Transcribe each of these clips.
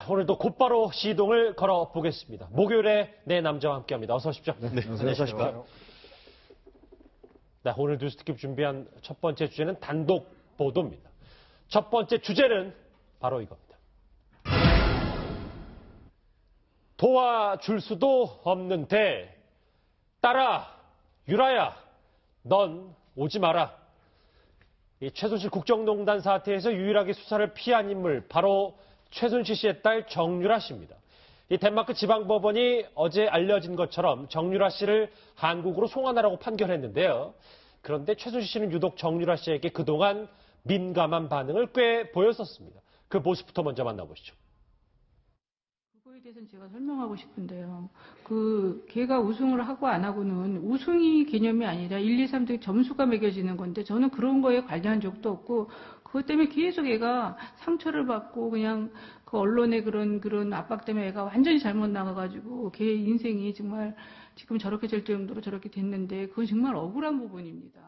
오늘도 곧바로 시동을 걸어보겠습니다. 목요일에 내 남자와 함께합니다. 어서 오십시오. 네, 안녕하십니까. 네, 오늘 뉴스특집 준비한 첫 번째 주제는 단독 보도입니다. 첫 번째 주제는 바로 이겁니다. 도와줄 수도 없는데 딸아, 유라야, 넌 오지 마라. 이 최순실 국정농단 사태에서 유일하게 수사를 피한 인물 바로 최순실 씨의 딸 정유라 씨입니다. 이 덴마크 지방법원이 어제 알려진 것처럼 정유라 씨를 한국으로 송환하라고 판결했는데요. 그런데 최순실 씨는 유독 정유라 씨에게 그동안 민감한 반응을 꽤 보였었습니다. 그 모습부터 먼저 만나보시죠. 그거에 대해서는 제가 설명하고 싶은데요. 걔가 우승을 하고 안 하고는 우승이 개념이 아니라 1, 2, 3등 점수가 매겨지는 건데 저는 그런 거에 관여한 적도 없고 그것 때문에 계속 애가 상처를 받고 그냥 그 언론의 그런 압박 때문에 애가 완전히 잘못 나가가지고 걔 인생이 정말 지금 저렇게 될 정도로 저렇게 됐는데 그건 정말 억울한 부분입니다.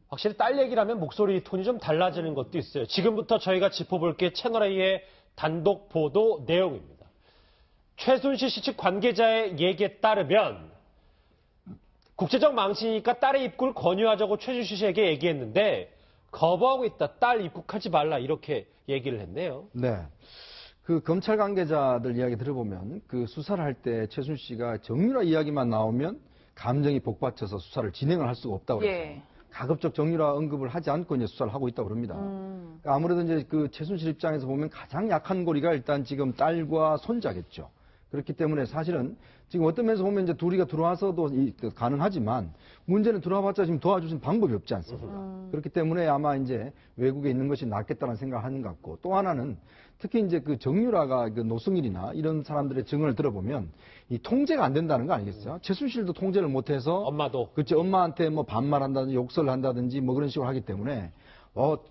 확실히 딸 얘기라면 목소리 톤이 좀 달라지는 것도 있어요. 지금부터 저희가 짚어볼 게 채널A의 단독 보도 내용입니다. 최순실 씨 측 관계자의 얘기에 따르면 국제적 망신이니까 딸의 입국을 권유하자고 최순실 씨에게 얘기했는데 거부하고 있다. 딸 입국하지 말라 이렇게 얘기를 했네요. 네. 그 검찰 관계자들 이야기 들어보면 그 수사를 할 때 최순실 씨가 정유라 이야기만 나오면 감정이 복받쳐서 수사를 진행을 할 수가 없다고 그래서 예. 가급적 정유라 언급을 하지 않고 이제 수사를 하고 있다고 그럽니다. 아무래도 이제 그 최순실 입장에서 보면 가장 약한 고리가 일단 지금 딸과 손자겠죠. 그렇기 때문에 사실은 지금 어떤 면에서 보면 이제 둘이가 들어와서도 가능하지만 문제는 들어와봤자 지금 도와주신 방법이 없지 않습니까? 그렇기 때문에 아마 이제 외국에 있는 것이 낫겠다는 생각을 하는 것 같고 또 하나는 특히 이제 그 정유라가 그 노승일이나 이런 사람들의 증언을 들어보면 이 통제가 안 된다는 거 아니겠어요? 최순실도 통제를 못해서 엄마도 그렇죠. 엄마한테 뭐 반말한다든지 욕설을 한다든지 뭐 그런 식으로 하기 때문에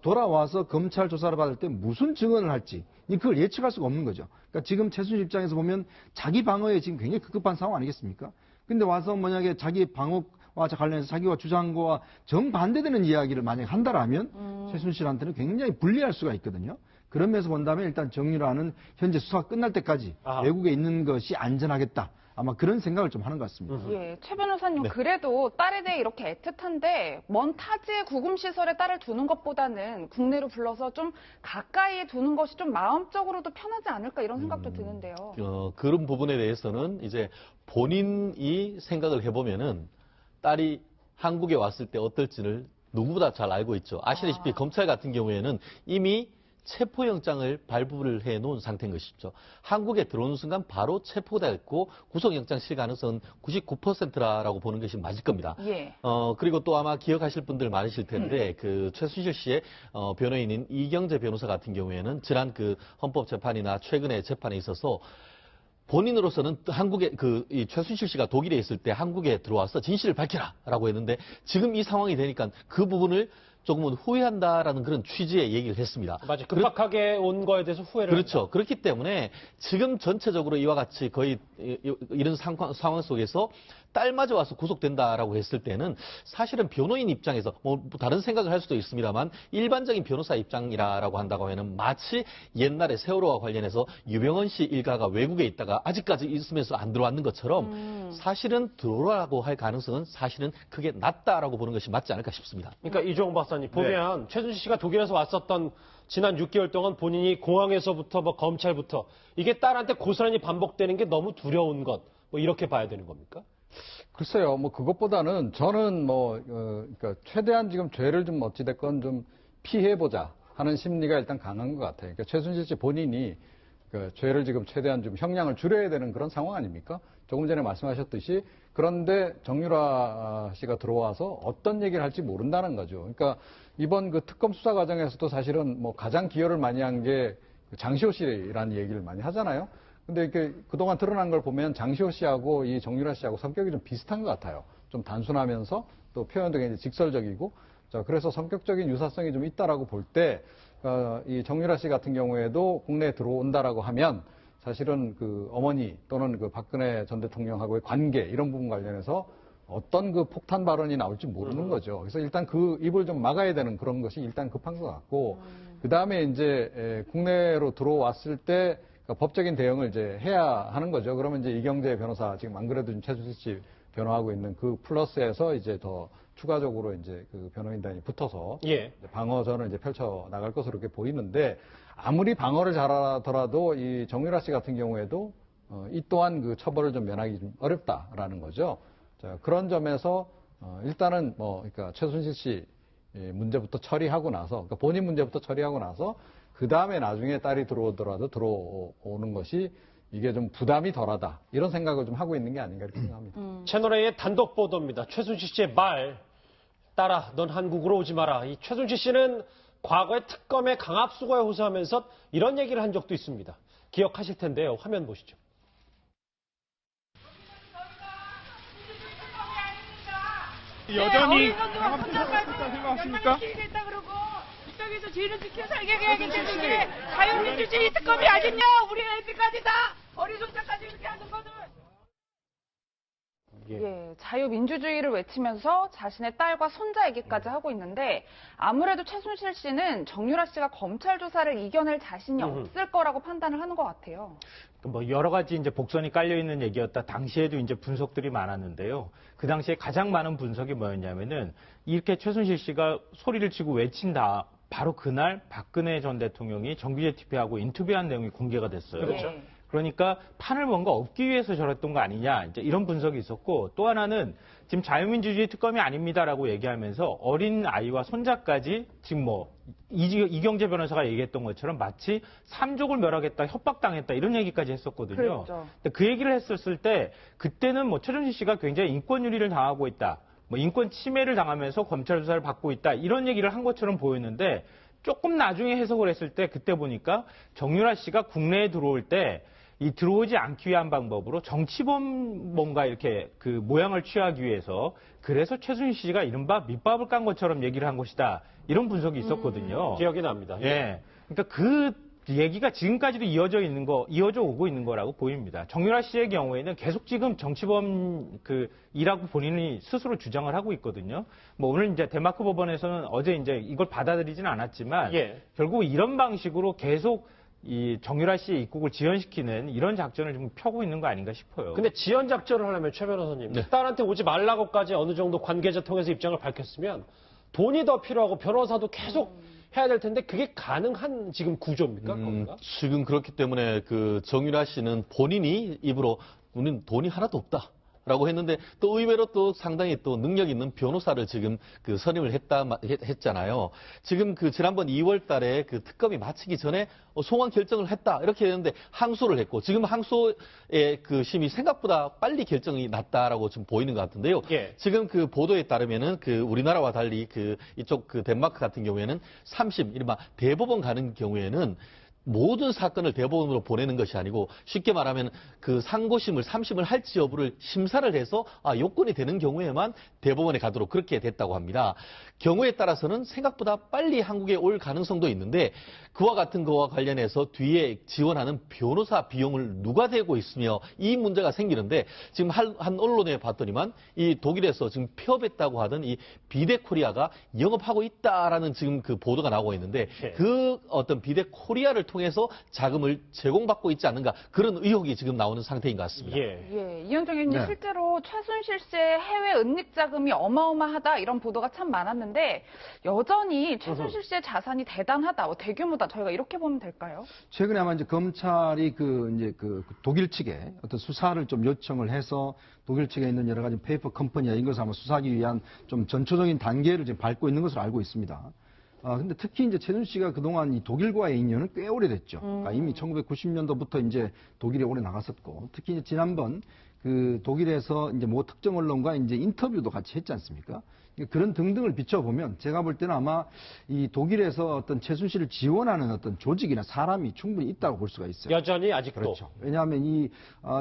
돌아와서 검찰 조사를 받을 때 무슨 증언을 할지 그걸 예측할 수가 없는 거죠. 그러니까 지금 최순실 입장에서 보면 자기 방어에 지금 굉장히 급급한 상황 아니겠습니까? 근데 와서 만약에 자기 방어와 관련해서 자기와 주장과 정반대되는 이야기를 만약에 한다라면 최순실한테는 굉장히 불리할 수가 있거든요. 그런 면에서 본다면 일단 정유라는 현재 수사가 끝날 때까지 외국에 있는 것이 안전하겠다. 아마 그런 생각을 좀 하는 것 같습니다. 예, 최 변호사님, 네. 그래도 딸에 대해 이렇게 애틋한데 먼 타지의 구금시설에 딸을 두는 것보다는 국내로 불러서 좀 가까이에 두는 것이 좀 마음적으로도 편하지 않을까 이런 생각도 드는데요. 그런 부분에 대해서는 이제 본인이 생각을 해보면은 딸이 한국에 왔을 때 어떨지를 누구보다 잘 알고 있죠. 아시다시피 검찰 같은 경우에는 이미 체포영장을 발부를 해놓은 상태인 것이죠. 한국에 들어오는 순간 바로 체포됐고 구속영장 실 가능성은 99%라고 보는 것이 맞을 겁니다. 예. 그리고 또 아마 기억하실 분들 많으실 텐데 그 최순실 씨의 변호인인 이경재 변호사 같은 경우에는 지난 그 헌법재판이나 최근의 재판에 있어서 본인으로서는 한국에 이 최순실 씨가 독일에 있을 때 한국에 들어와서 진실을 밝혀라라고 했는데 지금 이 상황이 되니까 그 부분을 조금은 후회한다라는 그런 취지의 얘기를 했습니다. 맞아요. 급박하게 온 거에 대해서 후회를 그렇죠. 한다. 그렇기 때문에 지금 전체적으로 이와 같이 거의 이런 상황 속에서 딸마저 와서 구속된다라고 했을 때는 사실은 변호인 입장에서 뭐 다른 생각을 할 수도 있습니다만 일반적인 변호사 입장이라고 한다고 하면 마치 옛날에 세월호와 관련해서 유병헌 씨 일가가 외국에 있다가 아직까지 있으면서 안 들어왔는 것처럼 사실은 들어오라고 할 가능성은 사실은 크게 낮다라고 보는 것이 맞지 않을까 싶습니다. 그러니까 이종호 박사님 보면 최순실 씨가 독일에서 왔었던 지난 6개월 동안 본인이 공항에서부터 뭐 검찰부터 이게 딸한테 고스란히 반복되는 게 너무 두려운 것 뭐 이렇게 봐야 되는 겁니까? 글쎄요, 뭐 그것보다는 저는 그러니까 최대한 지금 죄를 좀 어찌됐건 좀 피해보자 하는 심리가 일단 강한 것 같아요. 그러니까 최순실 씨 본인이 그 죄를 지금 최대한 좀 형량을 줄여야 되는 그런 상황 아닙니까? 조금 전에 말씀하셨듯이 그런데 정유라 씨가 들어와서 어떤 얘기를 할지 모른다는 거죠. 그러니까 이번 그 특검 수사 과정에서도 사실은 뭐 가장 기여를 많이 한 게 장시호 씨라는 얘기를 많이 하잖아요. 근데 이렇게 그동안 드러난 걸 보면 장시호 씨하고 이 정유라 씨하고 성격이 좀 비슷한 것 같아요. 좀 단순하면서 또 표현도 굉장히 직설적이고, 자, 그래서 성격적인 유사성이 좀 있다라고 볼 때, 이 정유라 씨 같은 경우에도 국내에 들어온다라고 하면 사실은 그 어머니 또는 그 박근혜 전 대통령하고의 관계 이런 부분 관련해서 어떤 그 폭탄 발언이 나올지 모르는 거죠. 그래서 일단 그 입을 좀 막아야 되는 그런 것이 일단 급한 것 같고, 그 다음에 이제 국내로 들어왔을 때 법적인 대응을 이제 해야 하는 거죠. 그러면 이제 이경재 변호사 지금 안 그래도 지금 최순실 씨 변호하고 있는 그 플러스에서 이제 더 추가적으로 이제 그 변호인단이 붙어서 예. 방어전을 이제 펼쳐 나갈 것으로 이렇게 보이는데 아무리 방어를 잘하더라도 이 정유라 씨 같은 경우에도 이 또한 그 처벌을 좀 면하기 좀 어렵다라는 거죠. 자, 그런 점에서 일단은 그러니까 최순실 씨 문제부터 처리하고 나서 그러니까 본인 문제부터 처리하고 나서 그 다음에 나중에 딸이 들어오더라도 들어오는 것이 이게 좀 부담이 덜하다 이런 생각을 좀 하고 있는 게 아닌가 이렇게 생각합니다. 채널A의 단독 보도입니다. 최순실 씨의 말, 딸아, 넌 한국으로 오지 마라. 이 최순실 씨는 과거에 특검에 강압수거에 호소하면서 이런 얘기를 한 적도 있습니다. 기억하실 텐데요. 화면 보시죠. 여전히 강압수사했다 생각하십니까? 지키겠다 그러고 이쪽에서 죄를 지켜 살게 해야겠는데 그게 자유민주주의 특검이 아니냐? 우리 애들까지 다 어리석자까지 이렇게 하는 거는. 예, 자유민주주의를 외치면서 자신의 딸과 손자 얘기까지 하고 있는데 아무래도 최순실 씨는 정유라 씨가 검찰 조사를 이겨낼 자신이 없을 거라고 판단을 하는 것 같아요. 뭐 여러 가지 이제 복선이 깔려 있는 얘기였다. 당시에도 이제 분석들이 많았는데요. 그 당시에 가장 많은 분석이 뭐였냐면은 이렇게 최순실 씨가 소리를 치고 외친다. 바로 그날 박근혜 전 대통령이 정규제 TV하고 인터뷰한 내용이 공개가 됐어요. 그렇죠. 그러니까 판을 뭔가 얻기 위해서 저랬던 거 아니냐 이제 이런 분석이 있었고 또 하나는 지금 자유민주주의 특검이 아닙니다라고 얘기하면서 어린 아이와 손자까지 지금 뭐 이경재 변호사가 얘기했던 것처럼 마치 삼족을 멸하겠다 협박당했다 이런 얘기까지 했었거든요. 그렇죠. 근데 그 얘기를 했었을 때 그때는 뭐 최순실 씨가 굉장히 인권유리를 당하고 있다. 뭐 인권 침해를 당하면서 검찰 조사를 받고 있다. 이런 얘기를 한 것처럼 보였는데 조금 나중에 해석을 했을 때 그때 보니까 정유라 씨가 국내에 들어올 때 이 들어오지 않기 위한 방법으로 정치범 뭔가 이렇게 그 모양을 취하기 위해서 그래서 최순실 씨가 이른바 밑밥을 깐 것처럼 얘기를 한 것이다. 이런 분석이 있었거든요. 기억이 납니다. 예. 그러니까 그 얘기가 지금까지도 이어져 오고 있는 거라고 보입니다. 정유라 씨의 경우에는 계속 지금 정치범 이라고 본인이 스스로 주장을 하고 있거든요. 뭐 오늘 이제 덴마크 법원에서는 어제 이제 이걸 받아들이지는 않았지만 예. 결국 이런 방식으로 계속 이 정유라 씨의 입국을 지연시키는 이런 작전을 좀 펴고 있는 거 아닌가 싶어요. 근데 지연 작전을 하려면 최 변호사님, 딸한테 오지 말라고까지 어느 정도 관계자 통해서 입장을 밝혔으면 돈이 더 필요하고 변호사도 계속 해야 될 텐데 그게 가능한 지금 구조입니까? 거기가? 지금 그렇기 때문에 그 정유라 씨는 본인이 입으로 우리는 돈이 하나도 없다. 라고 했는데 또 의외로 또 상당히 또 능력 있는 변호사를 지금 그 선임을 했잖아요. 지금 그 지난번 2월 달에 그 특검이 마치기 전에 송환 결정을 했다. 이렇게 했는데 항소를 했고 지금 항소의 그 심이 생각보다 빨리 결정이 났다라고 좀 보이는 것 같은데요. 예. 지금 그 보도에 따르면은 그 우리나라와 달리 그 이쪽 그 덴마크 같은 경우에는 3심, 이른바 대법원 가는 경우에는 모든 사건을 대법원으로 보내는 것이 아니고 쉽게 말하면 그 상고심을 3심을 할지 여부를 심사를 해서 요건이 되는 경우에만 대법원에 가도록 그렇게 됐다고 합니다. 경우에 따라서는 생각보다 빨리 한국에 올 가능성도 있는데 그와 같은 거와 관련해서 뒤에 지원하는 변호사 비용을 누가 대고 있으며 이 문제가 생기는데 지금 한 언론에 봤더니만 이 독일에서 지금 폐업했다고 하던 이 비데코리아가 영업하고 있다라는 지금 그 보도가 나오고 있는데 그 어떤 비데코리아를 통해서 자금을 제공받고 있지 않는가 그런 의혹이 지금 나오는 상태인 것 같습니다. 예, 이현정 의원님 네. 실제로 최순실 씨의 해외 은닉 자금이 어마어마하다 이런 보도가 참 많았는데 여전히 최순실 씨의 자산이 대단하다, 대규모다 저희가 이렇게 보면 될까요? 최근에 아마 이제 검찰이 그 독일 측에 어떤 수사를 좀 요청을 해서 독일 측에 있는 여러 가지 페이퍼 컴퍼니나 이런 것을 아마 수사하기 위한 좀 전초적인 단계를 지금 밟고 있는 것으로 알고 있습니다. 근데 특히 이제 최순실 씨가 그동안 이 독일과의 인연은 꽤 오래됐죠. 그러니까 이미 1990년도부터 이제 독일에 오래 나갔었고, 특히 이제 지난번 그 독일에서 이제 뭐 특정 언론과 이제 인터뷰도 같이 했지 않습니까? 그런 등등을 비춰보면 제가 볼 때는 아마 이 독일에서 어떤 최순실을 지원하는 어떤 조직이나 사람이 충분히 있다고 볼 수가 있어요. 여전히 아직도. 그렇죠. 왜냐하면 이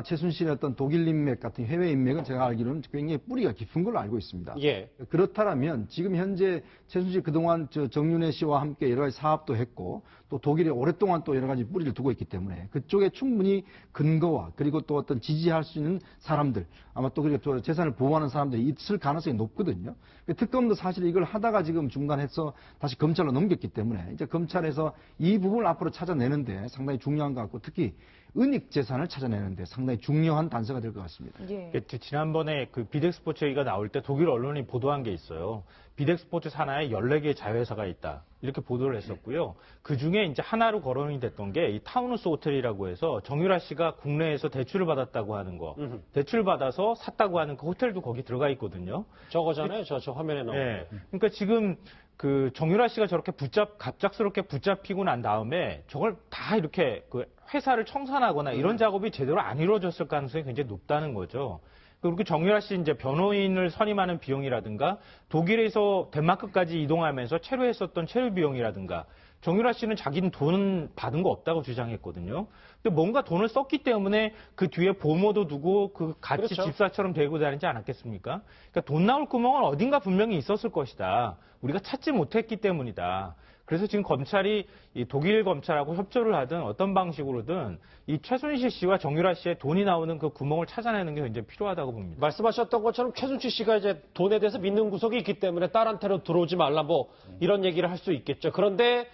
최순실의 어떤 독일 인맥 같은 해외 인맥은 제가 알기로는 굉장히 뿌리가 깊은 걸로 알고 있습니다. 예. 그렇다면 지금 현재 최순실 그동안 정윤회 씨와 함께 여러 가지 사업도 했고 또 독일에 오랫동안 또 여러 가지 뿌리를 두고 있기 때문에 그쪽에 충분히 근거와 그리고 또 어떤 지지할 수 있는 사람들 아마 또 그리고 또 재산을 보호하는 사람들이 있을 가능성이 높거든요. 특검도 사실 이걸 하다가 지금 중단해서 다시 검찰로 넘겼기 때문에 이제 검찰에서 이 부분을 앞으로 찾아내는데 상당히 중요한 것 같고 특히 은닉 재산을 찾아내는데 상당히 중요한 단서가 될 것 같습니다. 예. 지난번에 그 비덱스포츠 얘기가 나올 때 독일 언론이 보도한 게 있어요. 비덱스포츠 산하에 14개의 자회사가 있다. 이렇게 보도를 했었고요. 그 중에 이제 하나로 거론이 됐던 게 이 타운우스 호텔이라고 해서 정유라 씨가 국내에서 대출을 받았다고 하는 거. 대출 받아서 샀다고 하는 그 호텔도 거기 들어가 있거든요. 저거잖아요. 저 화면에 나오는 네. 거. 그러니까 지금 그 정유라 씨가 저렇게 갑작스럽게 붙잡히고 난 다음에 저걸 다 이렇게 그 회사를 청산하거나 이런 작업이 제대로 안 이루어졌을 가능성이 굉장히 높다는 거죠. 그리고 정유라 씨 이제 변호인을 선임하는 비용이라든가 독일에서 덴마크까지 이동하면서 체류했었던 체류 비용이라든가 정유라 씨는 자기는 돈 받은 거 없다고 주장했거든요. 근데 뭔가 돈을 썼기 때문에 그 뒤에 보모도 두고 그 같이 그렇죠. 집사처럼 데리고 다니지 않았겠습니까? 그러니까 돈 나올 구멍은 어딘가 분명히 있었을 것이다. 우리가 찾지 못했기 때문이다. 그래서 지금 검찰이 이 독일 검찰하고 협조를 하든 어떤 방식으로든 이 최순실 씨와 정유라 씨의 돈이 나오는 그 구멍을 찾아내는 게 굉장히 필요하다고 봅니다. 말씀하셨던 것처럼 최순실 씨가 이제 돈에 대해서 믿는 구석이 있기 때문에 딸한테로 들어오지 말라 뭐 이런 얘기를 할 수 있겠죠. 그런데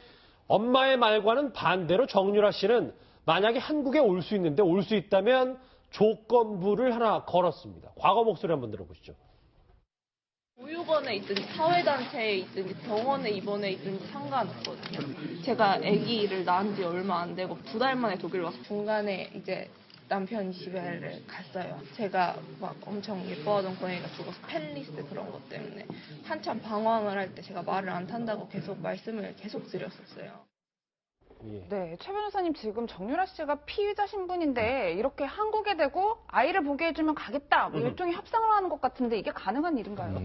엄마의 말과는 반대로 정유라 씨는 만약에 한국에 올 수 있는데 올 수 있다면 조건부를 하나 걸었습니다. 과거 목소리 한번 들어보시죠. 보육원에 있든지 사회단체에 있든지 병원에 입원해 있든지 상관없거든요. 제가 아기를 낳은 지 얼마 안 되고 2달 만에 독일 와서 중간에 이제 남편 집에를 갔어요. 제가 막 엄청 예뻐하던 고양이가 죽어서 펠리스 그런 것 때문에 한참 방황을 할 때 제가 말을 안 탄다고 계속 말씀을 계속 드렸었어요. 네, 최 변호사님 지금 정유라 씨가 피의자 신분인데 이렇게 한국에 대고 아이를 보게 해주면 가겠다. 뭐 일종의 협상을 하는 것 같은데 이게 가능한 일인가요?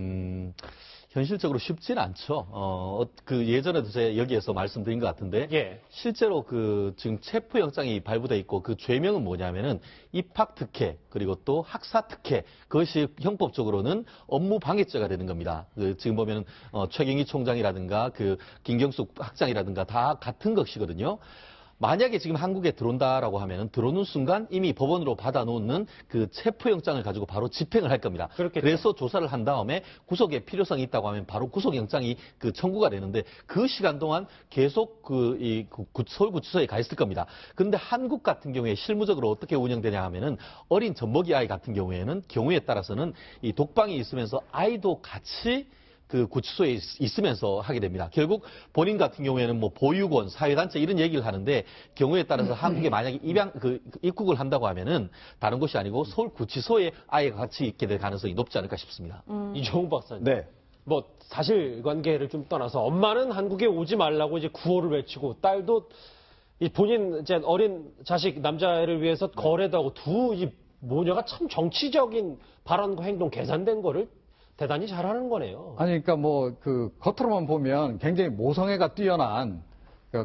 현실적으로 쉽지는 않죠. 그 예전에도 제가 여기에서 말씀드린 것 같은데 예. 실제로 그 지금 체포영장이 발부돼 있고 그 죄명은 뭐냐면은 입학 특혜 그리고 또 학사 특혜 그것이 형법적으로는 업무 방해죄가 되는 겁니다. 그 지금 보면은 최경희 총장이라든가 그 김경숙 학장이라든가 다 같은 것이거든요. 만약에 지금 한국에 들어온다라고 하면은 들어오는 순간 이미 법원으로 받아놓는 그 체포영장을 가지고 바로 집행을 할 겁니다. 그렇겠죠. 그래서 조사를 한 다음에 구속의 필요성이 있다고 하면 바로 구속영장이 그 청구가 되는데 그 시간 동안 계속 서울구치소에 가 있을 겁니다. 그런데 한국 같은 경우에 실무적으로 어떻게 운영되냐 하면은 어린 젖먹이 아이 같은 경우에 따라서는 이 독방이 있으면서 아이도 같이 그 구치소에 있으면서 하게 됩니다. 결국 본인 같은 경우에는 뭐 보육원, 사회단체 이런 얘기를 하는데 경우에 따라서 한국에 만약에 입국을 한다고 하면은 다른 곳이 아니고 서울 구치소에 아이가 같이 있게 될 가능성이 높지 않을까 싶습니다. 이종우 박사님. 네. 뭐 사실관계를 좀 떠나서 엄마는 한국에 오지 말라고 이제 구호를 외치고 딸도 이 본인 이제 어린 자식 남자애를 위해서 거래도 하고 이 모녀가 참 정치적인 발언과 행동 계산된 거를 대단히 잘하는 거네요. 아니, 그러니까 뭐, 그, 겉으로만 보면 굉장히 모성애가 뛰어난,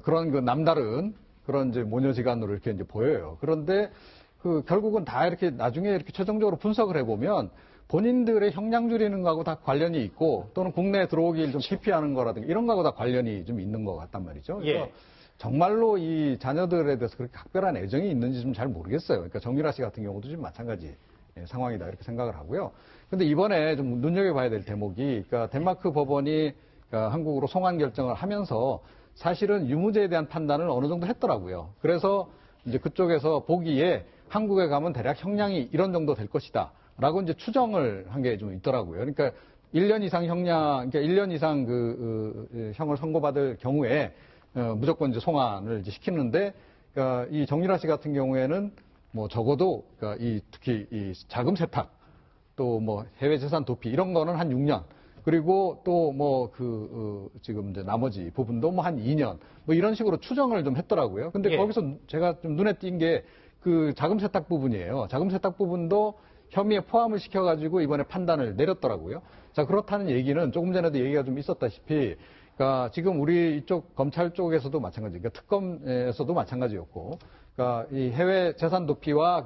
그런 그 남다른 그런 이제 모녀지간으로 이렇게 이제 보여요. 그런데 그 결국은 다 이렇게 나중에 이렇게 최종적으로 분석을 해보면 본인들의 형량 줄이는 거하고 다 관련이 있고 또는 국내에 들어오길 좀 기피하는 거라든가 이런 거하고 다 관련이 좀 있는 것 같단 말이죠. 그래서 예. 정말로 이 자녀들에 대해서 그렇게 각별한 애정이 있는지 좀 잘 모르겠어요. 그러니까 정유라 씨 같은 경우도 좀 마찬가지 상황이다 이렇게 생각을 하고요. 근데 이번에 좀 눈여겨봐야 될 대목이, 그러니까 덴마크 법원이 한국으로 송환 결정을 하면서 사실은 유무죄에 대한 판단을 어느 정도 했더라고요. 그래서 이제 그쪽에서 보기에 한국에 가면 대략 형량이 이런 정도 될 것이다. 라고 이제 추정을 한 게 좀 있더라고요. 그러니까 1년 이상 그러니까 1년 이상 형을 선고받을 경우에 무조건 이제 송환을 이제 시키는데, 그러니까 이 정유라 씨 같은 경우에는 뭐 적어도 그러니까 특히 이 자금 세탁 또 뭐 해외 재산 도피 이런 거는 한 6년 그리고 또 뭐 지금 이제 나머지 부분도 뭐 한 2년 뭐 이런 식으로 추정을 좀 했더라고요. 근데 예. 거기서 제가 좀 눈에 띈 게 그 자금 세탁 부분이에요. 자금 세탁 부분도 혐의에 포함을 시켜가지고 이번에 판단을 내렸더라고요. 자, 그렇다는 얘기는 조금 전에도 얘기가 좀 있었다시피 그러니까 지금 우리 이쪽 검찰 쪽에서도 마찬가지, 그러니까 특검에서도 마찬가지였고, 그러니까 이 해외 재산 도피와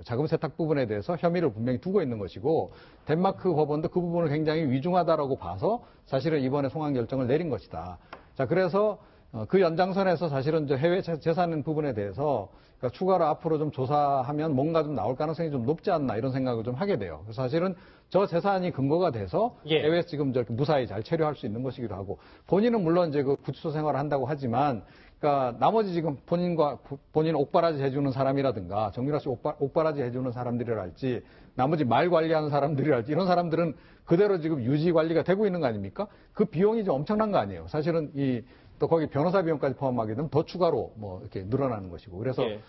자금 세탁 부분에 대해서 혐의를 분명히 두고 있는 것이고, 덴마크 법원도 그 부분을 굉장히 위중하다라고 봐서 사실은 이번에 송환 결정을 내린 것이다. 자, 그래서 그 연장선에서 사실은 저 해외 재산 부분에 대해서 그러니까 추가로 앞으로 좀 조사하면 뭔가 좀 나올 가능성이 좀 높지 않나 이런 생각을 좀 하게 돼요. 그래서 사실은 저 재산이 근거가 돼서 예. 해외에서 지금 저렇게 무사히 잘 체류할 수 있는 것이기도 하고 본인은 물론 이제 그 구치소 생활을 한다고 하지만 그러니까 나머지 지금 본인 옥바라지 해주는 사람이라든가 정유라 씨 옥바라지 해주는 사람들이랄지 나머지 말 관리하는 사람들이랄지 이런 사람들은 그대로 지금 유지 관리가 되고 있는 거 아닙니까? 그 비용이 좀 엄청난 거 아니에요. 사실은 또 거기 변호사 비용까지 포함하게 되면 더 추가로 뭐 이렇게 늘어나는 것이고 그래서 예.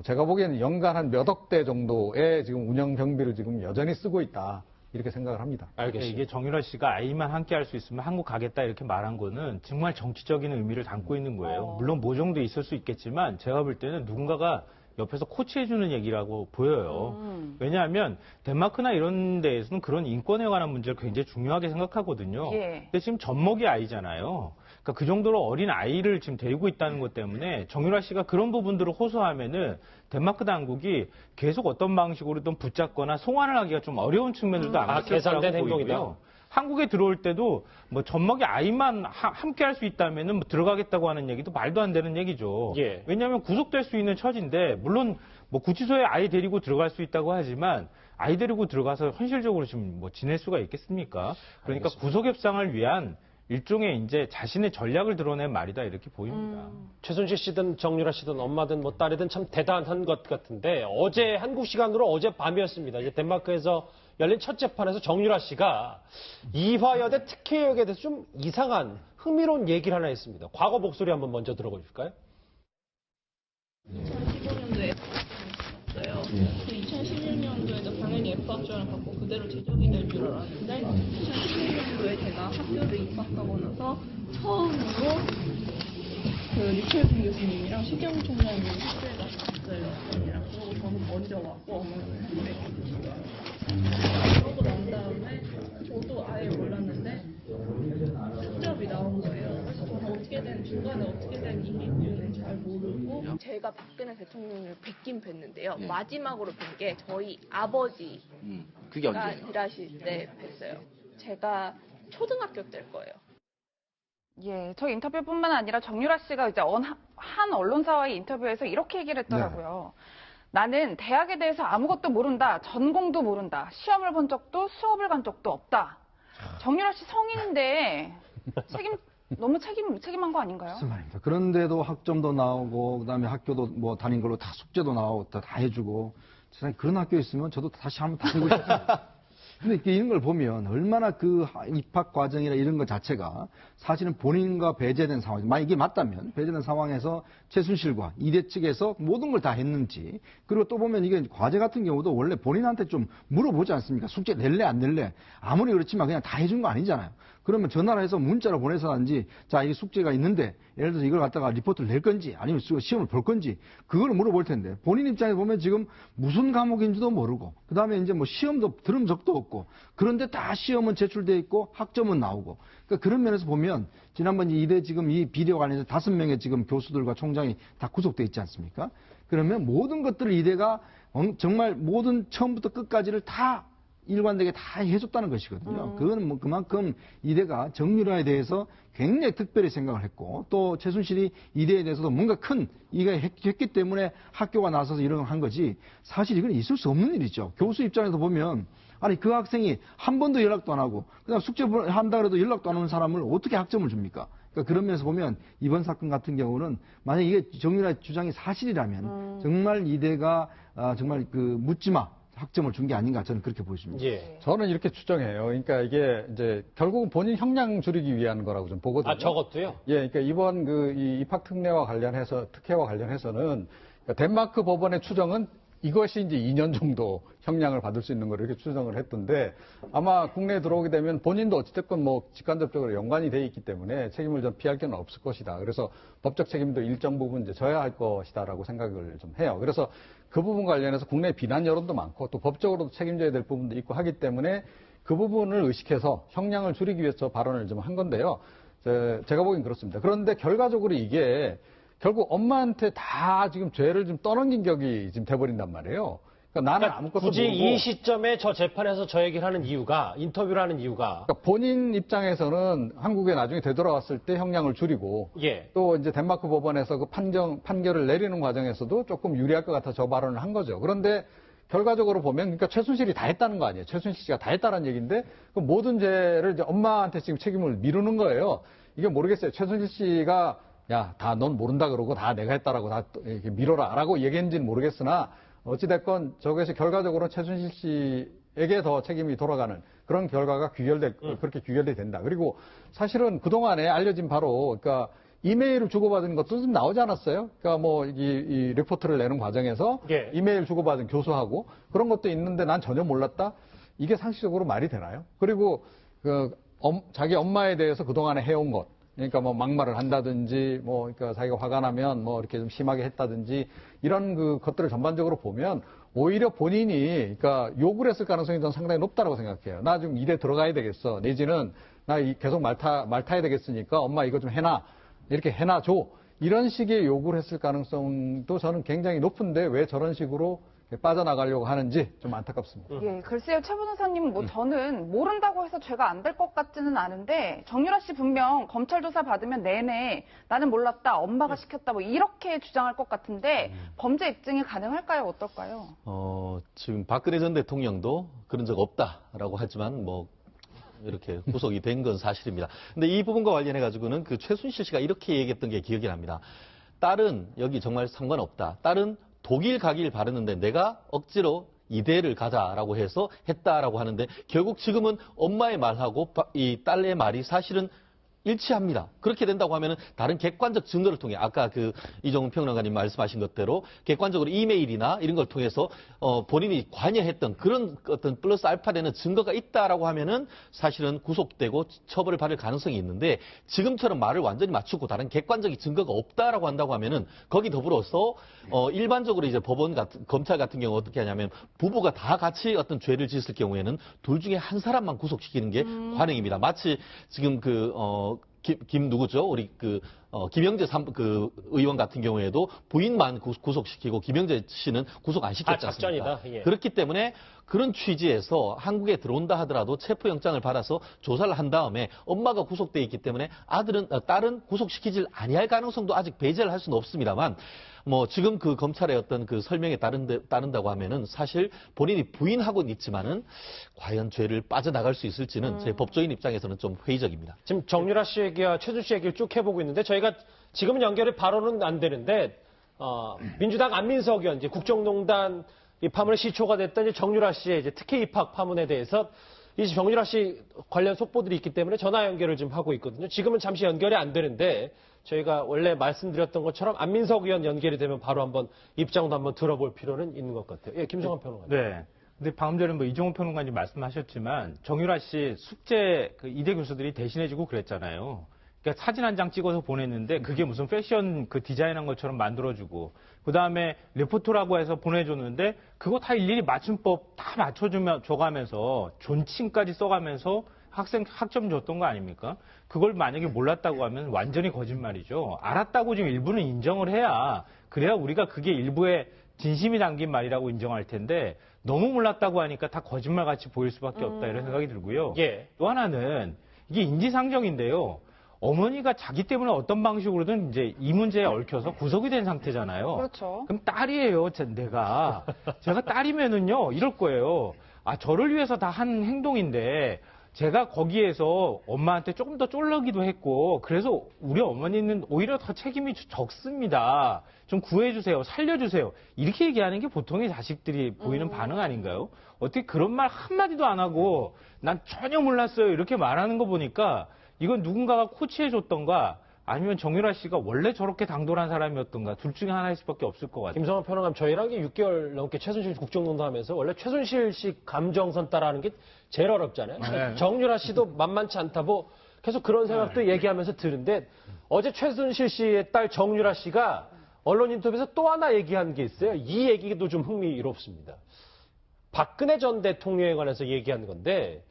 제가 보기에는 연간 한 몇 억대 정도의 지금 운영 경비를 지금 여전히 쓰고 있다 이렇게 생각을 합니다. 알겠습니다. 이게 정유라 씨가 아이만 함께 할 수 있으면 한국 가겠다 이렇게 말한 거는 정말 정치적인 의미를 담고 있는 거예요. 물론 모종도 있을 수 있겠지만 제가 볼 때는 누군가가 옆에서 코치해주는 얘기라고 보여요. 왜냐하면 덴마크나 이런 데에서는 그런 인권에 관한 문제를 굉장히 중요하게 생각하거든요. 예. 근데 지금 젖먹이 아이잖아요. 그러니까 그 정도로 어린 아이를 지금 데리고 있다는 것 때문에 정유라 씨가 그런 부분들을 호소하면은 덴마크 당국이 계속 어떤 방식으로든 붙잡거나 송환을 하기가 좀 어려운 측면들도 아마 있을 계산된 거라고 행동이다. 보이고요. 한국에 들어올 때도 뭐 젖먹이 아이만 함께 할 수 있다면은 뭐 들어가겠다고 하는 얘기도 말도 안 되는 얘기죠. 예. 왜냐하면 구속될 수 있는 처지인데 물론 뭐 구치소에 아이 데리고 들어갈 수 있다고 하지만 아이 데리고 들어가서 현실적으로 지금 뭐 지낼 수가 있겠습니까? 그러니까 구속 협상을 위한 일종의 이제 자신의 전략을 드러낸 말이다 이렇게 보입니다. 최순실 씨든 정유라 씨든 엄마든 뭐 딸이든 참 대단한 것 같은데 어제 한국 시간으로 어제 밤이었습니다. 이제 덴마크에서 열린 첫 재판에서 정유라 씨가 이화여대 특혜역에 대해서 좀 이상한 흥미로운 얘기를 하나 했습니다. 과거 목소리 한번 먼저 들어보실까요? 2015년도에 F학점을 받았어요. 2016년도에도 당연히 F학점을 받고 그대로 제적이 될 줄 알았는데 2016년도에 제가 학교를 입학하고 나서 처음으로 그 류철준 교수님이랑 시경 총장님 학교에 가서 봤어요. 언니랑. 그러고 저는 먼저 왔고 어머니는 그랬거든요. 그러고 난 다음에 저도 아예 몰랐는데 숙접이 나온 거예요. 그래서 저는 중간에 어떻게 된 일인지는 잘 모르고 제가 박근혜 대통령을 뵙긴 뵀는데요. 마지막으로 뵌 게 저희 아버지가 그게 언제예요? 일하실 때 뵀어요. 제가 초등학교 때일 거예요. 예, 저 인터뷰뿐만 아니라 정유라 씨가 이제 한 언론사와의 인터뷰에서 이렇게 얘기를 했더라고요. 나는 대학에 대해서 아무것도 모른다. 전공도 모른다. 시험을 본 적도 수업을 간 적도 없다. 정유라 씨 성인인데 너무 무책임한 거 아닌가요? 무슨 말입니다. 그런데도 학점도 나오고 그다음에 학교도 뭐 다닌 걸로 다 숙제도 나오고 다 해주고 세상에 그런 학교 있으면 저도 다시 한번 다니고 싶어요. 근데 이런 걸 보면 얼마나 그 입학 과정이나 이런 것 자체가 사실은 본인과 배제된 상황, 만약 이게 맞다면 배제된 상황에서 최순실과 이대 측에서 모든 걸 다 했는지, 그리고 또 보면 이게 과제 같은 경우도 원래 본인한테 좀 물어보지 않습니까? 숙제 낼래 안 낼래? 아무리 그렇지만 그냥 다 해준 거 아니잖아요. 그러면 전화를 해서 문자로 보내서든지 자, 이 숙제가 있는데 예를 들어서 이걸 갖다가 리포트를 낼 건지 아니면 시험을 볼 건지 그걸 물어볼 텐데 본인 입장에 보면 지금 무슨 과목인지도 모르고 그다음에 이제 뭐 시험도 들은 적도 없고 그런데 다 시험은 제출돼 있고 학점은 나오고 그러니까 그런 면에서 보면 지난번 이대 지금 이 비리와 관련해서 5명의 지금 교수들과 총장이 다 구속돼 있지 않습니까? 그러면 모든 것들을 이대가 정말 모든 처음부터 끝까지를 다 일관되게 다 해줬다는 것이거든요. 그거는 뭐 그만큼 이대가 정유라에 대해서 굉장히 특별히 생각을 했고 또 최순실이 이대에 대해서도 뭔가 큰 이가 했기 때문에 학교가 나서서 이런 걸 한 거지 사실 이건 있을 수 없는 일이죠. 교수 입장에서 보면 아니 그 학생이 한 번도 연락도 안 하고 그다음 숙제 한다 그래도 연락도 안 오는 사람을 어떻게 학점을 줍니까? 그러니까 그런 면에서 보면 이번 사건 같은 경우는 만약 이게 정유라의 주장이 사실이라면 정말 이대가 정말 그 묻지마 학점을 준 게 아닌가 저는 그렇게 보여집니다. 예. 저는 이렇게 추정해요. 그러니까 이게 이제 결국은 본인 형량 줄이기 위한 거라고 좀 보거든요. 아, 저것도요? 예, 그러니까 이번 이 입학 특례와 관련해서는 그러니까 덴마크 법원의 추정은 이것이 이제 2년 정도 형량을 받을 수 있는 걸 이렇게 추정을 했던데 아마 국내에 들어오게 되면 본인도 어찌됐건 뭐 직간접적으로 연관이 돼 있기 때문에 책임을 좀 피할 길은 없을 것이다. 그래서 법적 책임도 일정 부분 이제 져야 할 것이다라고 생각을 좀 해요. 그래서 그 부분 관련해서 국내 비난 여론도 많고 또 법적으로도 책임져야 될 부분도 있고 하기 때문에 그 부분을 의식해서 형량을 줄이기 위해서 발언을 좀 한 건데요. 제가 보기엔 그렇습니다. 그런데 결과적으로 이게 결국 엄마한테 다 지금 죄를 좀 떠넘긴 격이 지금 돼버린단 말이에요. 그러니까 나는 그러니까 아무것도 굳이 모르고. 이 시점에 저 재판에서 저 얘기를 하는 이유가, 인터뷰를 하는 이유가. 그러니까 본인 입장에서는 한국에 나중에 되돌아왔을 때 형량을 줄이고 예. 또 이제 덴마크 법원에서 그 판결을 내리는 과정에서도 조금 유리할 것 같아 저 발언을 한 거죠. 그런데 결과적으로 보면 그러니까 최순실이 다 했다는 거 아니에요. 최순실 씨가 다 했다는 얘기인데 그 모든 죄를 이제 엄마한테 지금 책임을 미루는 거예요. 이게 모르겠어요. 최순실 씨가 야, 다 넌 모른다 그러고 다 내가 했다라고 다 이렇게 미뤄라라고 얘기했는지는 모르겠으나 어찌됐건 저것이 결과적으로 최순실 씨에게 더 책임이 돌아가는 그런 결과가 그렇게 귀결이 된다. 그리고 사실은 그동안에 알려진 바로 그러니까 이메일을 주고받은 것도 좀 나오지 않았어요? 그러니까 뭐 이 리포트를 내는 과정에서 예. 이메일 주고받은 교수하고 그런 것도 있는데 난 전혀 몰랐다? 이게 상식적으로 말이 되나요? 그리고 자기 엄마에 대해서 그동안에 해온 것 그러니까 뭐 막말을 한다든지 뭐 그러니까 자기가 화가 나면 뭐 이렇게 좀 심하게 했다든지 이런 그 것들을 전반적으로 보면 오히려 본인이 그러니까 욕을 했을 가능성이 저는 상당히 높다고 생각해요. 나 지금 일에 들어가야 되겠어. 내지는 나 계속 말 타야 되겠으니까 엄마 이거 좀 해놔. 이렇게 해놔줘. 이런 식의 요구를 했을 가능성도 저는 굉장히 높은데 왜 저런 식으로 빠져나가려고 하는지 좀 안타깝습니다. 예, 글쎄요, 최 변호사님, 저는 모른다고 해서 죄가 안 될 것 같지는 않은데, 정유라 씨 분명 검찰 조사 받으면 내내 나는 몰랐다, 엄마가 시켰다, 뭐 이렇게 주장할 것 같은데, 범죄 입증이 가능할까요? 어떨까요? 지금 박근혜 전 대통령도 그런 적 없다라고 하지만 뭐 이렇게 구속이 된 건 사실입니다. 근데 이 부분과 관련해 가지고는 그 최순실 씨가 이렇게 얘기했던 게 기억이 납니다. 딸은 여기 정말 상관없다. 딸은 독일 가길 바랐는데 내가 억지로 이대를 가자라고 해서 했다라고 하는데 결국 지금은 엄마의 말하고 이 딸의 말이 사실은 일치합니다. 그렇게 된다고 하면은 다른 객관적 증거를 통해 아까 그 이종훈 평론가님 말씀하신 것대로 객관적으로 이메일이나 이런 걸 통해서 본인이 관여했던 그런 어떤 플러스 알파되는 증거가 있다라고 하면은 사실은 구속되고 처벌을 받을 가능성이 있는데 지금처럼 말을 완전히 맞추고 다른 객관적인 증거가 없다라고 한다고 하면은 거기 더불어서 일반적으로 이제 검찰 같은 경우 어떻게 하냐면 부부가 다 같이 어떤 죄를 지었을 경우에는 둘 중에 한 사람만 구속시키는 게 관행입니다. 마치 지금 김 누구죠? 우리 김영재 의원 같은 경우에도 부인만 구속시키고 김영재 씨는 구속 안 시켰지 않습니까? 작전이다. 예. 그렇기 때문에 그런 취지에서 한국에 들어온다 하더라도 체포영장을 받아서 조사를 한 다음에 엄마가 구속돼 있기 때문에 딸은 구속시키질 아니할 가능성도 아직 배제를 할 수는 없습니다만 뭐 지금 그 검찰의 어떤 그 설명에 따른다고 하면은 사실 본인이 부인하고는 있지만은 과연 죄를 빠져나갈 수 있을지는 제 법조인 입장에서는 좀 회의적입니다. 지금 정유라 씨 얘기와 최순실 씨 얘기를 쭉 해보고 있는데 저희가 지금은 연결이 바로는 안 되는데 민주당 안민석 의원 이제 국정농단 이 파문의 시초가 됐던 이제 정유라 씨의 이제 특혜 입학 파문에 대해서 이 정유라 씨 관련 속보들이 있기 때문에 전화 연결을 좀 하고 있거든요. 지금은 잠시 연결이 안 되는데 저희가 원래 말씀드렸던 것처럼 안민석 의원 연결이 되면 바로 한번 입장도 한번 들어볼 필요는 있는 것 같아요. 예, 김성환 평론가님. 네. 근데 방금 전에 뭐 이종훈 평론가님 말씀하셨지만 정유라 씨 숙제 이대 교수들이 대신해주고 그랬잖아요. 그러니까 사진 한 장 찍어서 보냈는데 그게 무슨 패션 디자인한 것처럼 만들어주고 그 다음에 레포토라고 해서 보내줬는데 그거 다 일일이 맞춤법 다 줘가면서 존칭까지 써가면서 학점 줬던 거 아닙니까? 그걸 만약에 몰랐다고 하면 완전히 거짓말이죠. 알았다고 지금 일부는 인정을 해야 그래야 우리가 그게 일부의 진심이 담긴 말이라고 인정할 텐데 너무 몰랐다고 하니까 다 거짓말같이 보일 수밖에 없다 이런 생각이 들고요. 예. 또 하나는 이게 인지상정인데요. 어머니가 자기 때문에 어떤 방식으로든 이제 이 문제에 얽혀서 구속이 된 상태잖아요. 그렇죠. 그럼 딸이에요, 제가 딸이면은요, 이럴 거예요. 저를 위해서 다 한 행동인데, 제가 거기에서 엄마한테 조금 더 쫄르기도 했고, 그래서 우리 어머니는 오히려 더 책임이 적습니다. 좀 구해주세요, 살려주세요. 이렇게 얘기하는 게 보통의 자식들이 보이는 반응 아닌가요? 어떻게 그런 말 한마디도 안 하고, 난 전혀 몰랐어요. 이렇게 말하는 거 보니까, 이건 누군가가 코치해줬던가 아니면 정유라 씨가 원래 저렇게 당돌한 사람이었던가 둘 중에 하나일 수밖에 없을 것 같아요. 김성환 평론가님, 저희랑 6개월 넘게 최순실 국정농단 하면서 원래 최순실 씨 감정선 따라하는 게 제일 어렵잖아요. 네. 정유라 씨도 만만치 않다 뭐 계속 그런 생각도 얘기하면서 들은데 어제 최순실 씨의 딸 정유라 씨가 언론 인터뷰에서 또 하나 얘기한 게 있어요. 이 얘기도 좀 흥미롭습니다. 박근혜 전 대통령에 관해서 얘기한 건데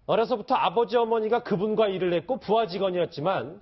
어려서부터 아버지 어머니가 그분과 일을 했고 부하 직원이었지만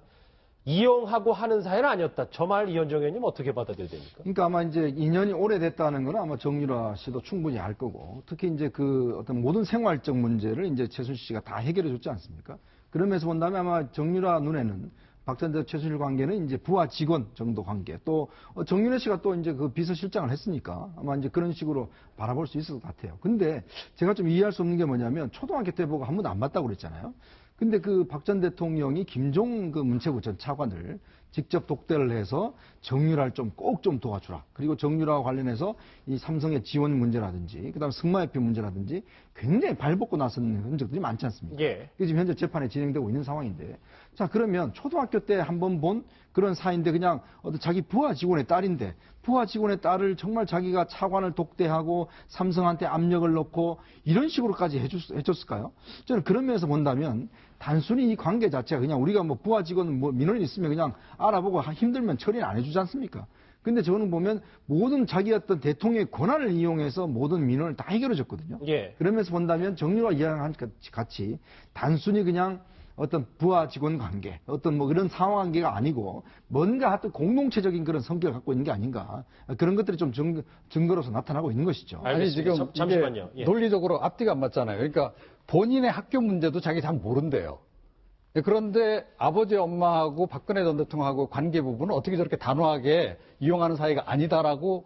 이용하고 하는 사이는 아니었다. 저 말 이현정 의원님 어떻게 받아들여야 됩니까? 그러니까 아마 이제 인연이 오래됐다는 건 아마 정유라 씨도 충분히 알 거고, 특히 이제 그 어떤 모든 생활적 문제를 이제 최순실 씨가 다 해결해 줬지 않습니까? 그러면서 본다면 아마 정유라 눈에는 박 전 대표 최순실 관계는 이제 부하 직원 정도 관계, 또 정윤회 씨가 또 이제 그 비서실장을 했으니까 아마 이제 그런 식으로 바라볼 수 있을 것 같아요. 근데 제가 좀 이해할 수 없는 게 뭐냐면 초등학교 때 보고 한 번도 안 봤다고 그랬잖아요. 근데 그 박 전 대통령이 김종 그 문체부 전 차관을 직접 독대를 해서 정유라를 꼭 좀 도와주라. 그리고 정유라와 관련해서 이 삼성의 지원 문제라든지, 그다음 승마협회 문제라든지 굉장히 발벗고 나선 흔적들이 많지 않습니까? 예. 이게 지금 현재 재판에 진행되고 있는 상황인데, 자 그러면 초등학교 때 한번 본 그런 사이인데 그냥 자기 부하 직원의 딸인데 부하 직원의 딸을 정말 자기가 차관을 독대하고 삼성한테 압력을 넣고 이런 식으로까지 해줬을까요? 저는 그런 면에서 본다면 단순히 이 관계 자체가 그냥 우리가 뭐 부하 직원 뭐 민원이 있으면 그냥 알아보고 힘들면 처리는 안 해주지 않습니까? 근데 저는 보면 모든 자기 어떤 대통령의 권한을 이용해서 모든 민원을 다 해결해 줬거든요. 예. 그러면서 본다면 정유라 이야기한 같이 단순히 그냥 어떤 부하 직원 관계, 어떤 뭐 이런 상호 관계가 아니고 뭔가 하여튼 공동체적인 그런 성격을 갖고 있는 게 아닌가. 그런 것들이 좀 증거로서 나타나고 있는 것이죠. 아니, 지금 잠시만요. 이게 예. 논리적으로 앞뒤가 안 맞잖아요. 그러니까 본인의 학교 문제도 자기 잘 모른대요. 그런데 아버지 엄마하고 박근혜 전 대통령하고 관계 부분은 어떻게 저렇게 단호하게 이용하는 사이가 아니다라고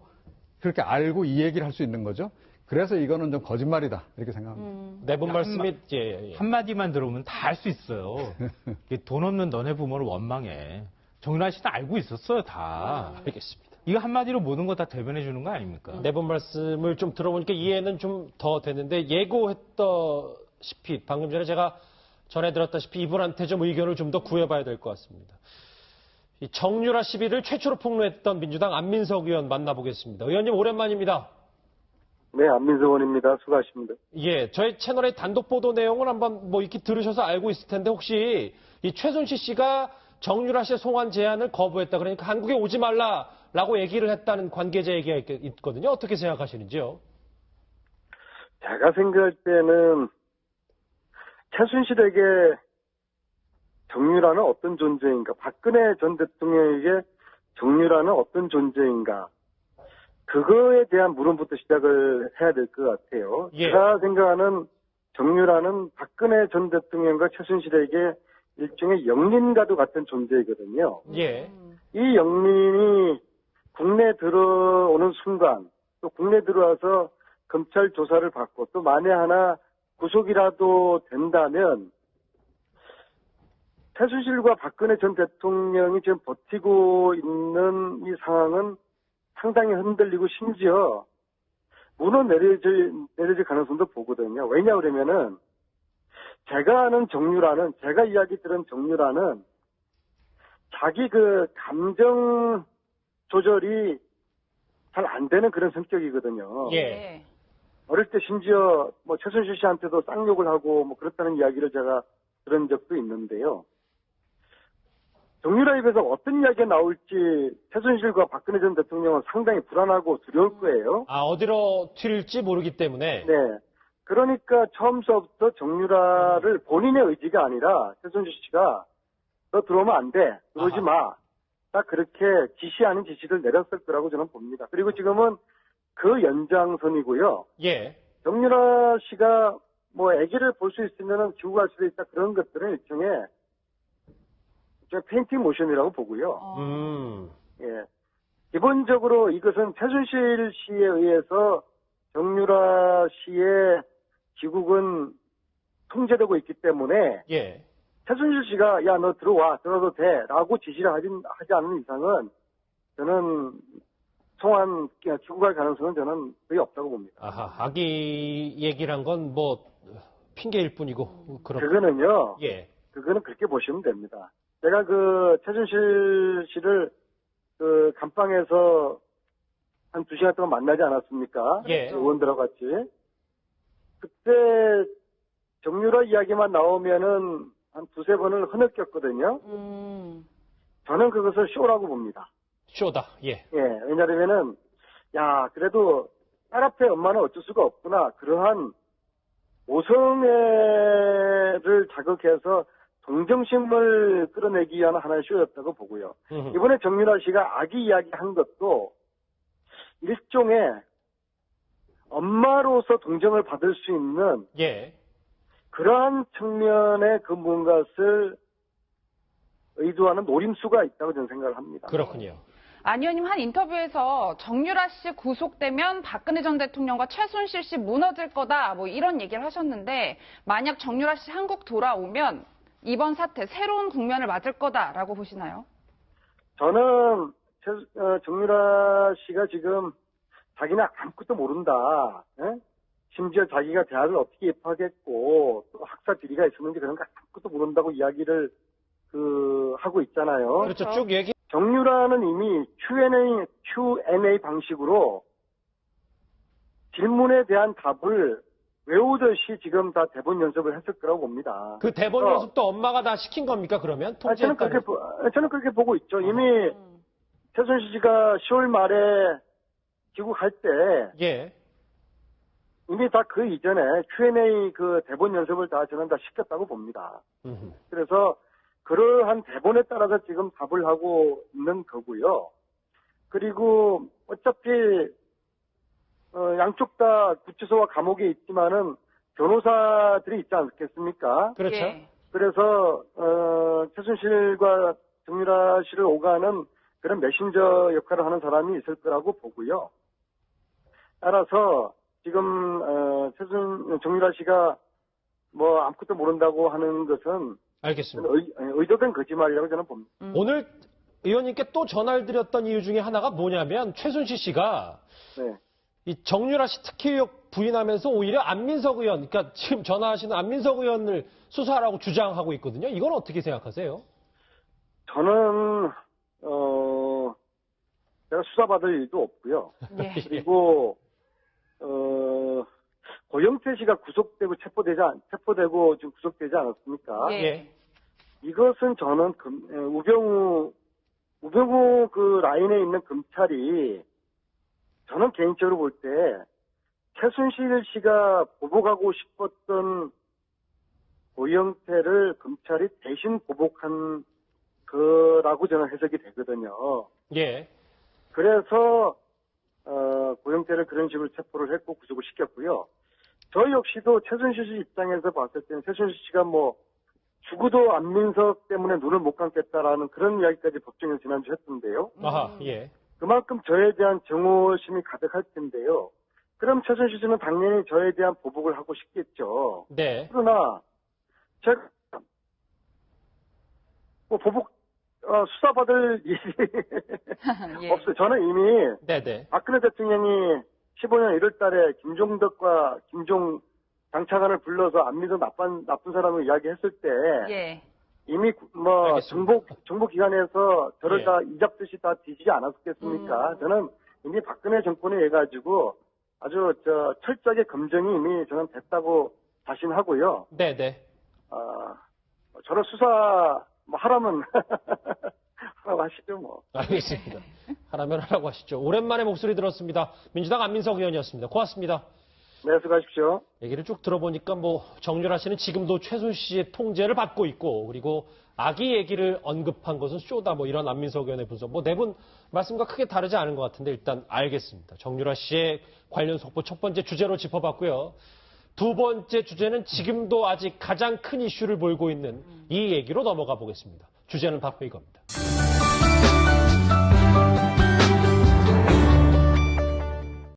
그렇게 알고 이 얘기를 할 수 있는 거죠. 그래서 이거는 좀 거짓말이다 이렇게 생각합니다. 네 분 말씀이 예. 한마디만 들어오면 다 알 수 있어요. 돈 없는 너네 부모를 원망해. 정유라 씨는 알고 있었어요, 다. 알겠습니다. 이거 한마디로 모든 거 다 대변해 주는 거 아닙니까? 네 분 말씀을 좀 들어보니까 이해는 좀 더 되는데 예고했다시피 방금 전에 제가 전해드렸다시피 이분한테 좀 의견을 좀 더 구해봐야 될 것 같습니다. 이 정유라 시비를 최초로 폭로했던 민주당 안민석 의원 만나보겠습니다. 의원님 오랜만입니다. 네, 안민석 의원입니다. 수고하십니다. 예, 저희 채널의 단독 보도 내용을 한번 뭐 이렇게 들으셔서 알고 있을 텐데 혹시 이 최순실 씨가 정유라 씨의 송환 제안을 거부했다 그러니까 한국에 오지 말라라고 얘기를 했다는 관계자 얘기가 있거든요. 어떻게 생각하시는지요? 제가 생각할 때는 최순실에게 정유라는 어떤 존재인가, 박근혜 전 대통령에게 정유라는 어떤 존재인가, 그거에 대한 물음부터 시작을 해야 될 것 같아요. 예. 제가 생각하는 정유라는 박근혜 전 대통령과 최순실에게 일종의 영린과도 같은 존재이거든요. 예. 이 영린이 국내 들어오는 순간, 또 국내 들어와서 검찰 조사를 받고 또 만에 하나 구속이라도 된다면 최순실과 박근혜 전 대통령이 지금 버티고 있는 이 상황은 상당히 흔들리고 심지어 무너 내려질 가능성도 보거든요. 왜냐 그러면은 제가 아는 정유라는, 제가 이야기 들은 정유라는 자기 그 감정 조절이 잘 안 되는 그런 성격이거든요. 예. 어릴 때 심지어 뭐 최순실 씨한테도 쌍욕을 하고 뭐 그렇다는 이야기를 제가 들은 적도 있는데요. 정유라 입에서 어떤 이야기가 나올지 최순실과 박근혜 전 대통령은 상당히 불안하고 두려울 거예요. 아, 어디로 튈지 모르기 때문에. 네. 그러니까 처음서부터 정유라를 본인의 의지가 아니라 최순실 씨가 너 들어오면 안 돼. 들어오지 마. 딱 그렇게 지시 아닌 지시를 내렸을 거라고 저는 봅니다. 그리고 지금은 그 연장선이고요. 예. 정유라 씨가 뭐 아기를 볼 수 있으면 지고 갈 수도 있다. 그런 것들은 일종의 페인팅 모션이라고 보고요. 예. 기본적으로 이것은 최순실 씨에 의해서 정유라 씨의 귀국은 통제되고 있기 때문에 예. 최순실 씨가 야 너 들어와 들어도 돼라고 지시를 하지 않는 이상은 저는 송환 귀국할 가능성은 저는 거의 없다고 봅니다. 아하, 아기 얘기란 건 뭐 핑계일 뿐이고 그거는요. 예. 그거는 그렇게 보시면 됩니다. 제가 그 최순실 씨를 그 감방에서 한 2시간 동안 만나지 않았습니까? 예. 의원들하고 같이. 그때 정유라 이야기만 나오면은 한 2-3번을 흐느꼈거든요. 저는 그것을 쇼라고 봅니다. 쇼다. 예. 예. 왜냐하면은 야 그래도 딸 앞에 엄마는 어쩔 수가 없구나. 그러한 모성애를 자극해서 동정심을 끌어내기 위한 하나의 쇼였다고 보고요. 이번에 정유라 씨가 아기 이야기 한 것도 일종의 엄마로서 동정을 받을 수 있는 예. 그러한 측면의 그 무언가를 의도하는 노림수가 있다고 저는 생각을 합니다. 그렇군요. 안 의원님 한 인터뷰에서 정유라 씨 구속되면 박근혜 전 대통령과 최순실 씨 무너질 거다 뭐 이런 얘기를 하셨는데 만약 정유라 씨 한국 돌아오면 이번 사태 새로운 국면을 맞을 거다라고 보시나요? 저는 정유라 씨가 지금 자기는 아무것도 모른다. 예? 심지어 자기가 대학을 어떻게 입학했고 또 학사 비리가 있었는지 그런 거 아무것도 모른다고 이야기를 하고 있잖아요. 그렇죠. 쭉 얘기. 정유라는 이미 Q&A 방식으로 질문에 대한 답을 외우듯이 지금 다 대본 연습을 했을 거라고 봅니다. 그 대본 연습도 엄마가 다 시킨 겁니까, 그러면? 저는 그렇게 보고 있죠. 이미 최순실 씨가 10월 말에 귀국할 때 예. 이미 다 그 이전에 Q&A 그 대본 연습을 다 저는 다 시켰다고 봅니다. 그래서 그러한 대본에 따라서 지금 답을 하고 있는 거고요. 그리고 어차피 양쪽 다 구치소와 감옥에 있지만은 변호사들이 있지 않겠습니까? 그렇죠. 예. 그래서 최순실과 정유라 씨를 오가는 그런 메신저 역할을 하는 사람이 있을 거라고 보고요. 따라서 지금 정유라 씨가 뭐 아무것도 모른다고 하는 것은 알겠습니다. 의도된 거짓말이라고 저는 봅니다. 오늘 의원님께 또 전화를 드렸던 이유 중에 하나가 뭐냐면 최순실 씨가 네. 이 정유라 씨 특혜 의혹 부인하면서 오히려 안민석 의원, 그러니까 지금 전화하시는 안민석 의원을 수사하라고 주장하고 있거든요. 이건 어떻게 생각하세요? 저는 제가 수사받을 일도 없고요. 예. 그리고 고영태 씨가 구속되고 체포되고 지금 구속되지 않았습니까? 예. 이것은 저는 우병우 그 라인에 있는 검찰이 저는 개인적으로 볼 때 최순실 씨가 보복하고 싶었던 고영태를 검찰이 대신 보복한 거라고 저는 해석이 되거든요. 예. 그래서 고영태를 그런 식으로 체포를 했고 구속을 시켰고요. 저 역시도 최순실 씨 입장에서 봤을 때는 최순실 씨가 뭐 죽어도 안민석 때문에 눈을 못 감겠다라는 그런 이야기까지 법정에서 지난주 했던데요. 아하, 예. 그만큼 저에 대한 증오심이 가득할 텐데요. 그럼 최순실 씨는 당연히 저에 대한 보복을 하고 싶겠죠. 네. 그러나 제가 뭐 보복 수사받을 일이 예. 없어요. 저는 이미 네네. 박근혜 대통령이 15년 1월 달에 김종덕과 김종 장차관을 불러서 안민석 나쁜 사람을 이야기했을 때 예. 이미 뭐 알겠습니다. 정보기관에서 저를 예. 다 이잡듯이 다 뒤지지 않았겠습니까? 저는 이미 박근혜 정권에 의해 가지고 아주 철저하게 검증이 이미 저는 됐다고 자신하고요. 네네. 저를 수사 뭐 하라면 하라고 하시죠 뭐. 알겠습니다. 하라면 하라고 하시죠. 오랜만에 목소리 들었습니다. 민주당 안민석 의원이었습니다. 고맙습니다. 네, 수고하십시오. 얘기를 쭉 들어보니까 뭐 정유라 씨는 지금도 최순실 씨의 통제를 받고 있고 그리고 아기 얘기를 언급한 것은 쇼다 뭐 이런 안민석 의원의 분석 뭐 네 분 말씀과 크게 다르지 않은 것 같은데 일단 알겠습니다. 정유라 씨의 관련 속보 첫 번째 주제로 짚어봤고요. 두 번째 주제는 지금도 아직 가장 큰 이슈를 몰고 있는 이 얘기로 넘어가 보겠습니다. 주제는 바로 이겁니다.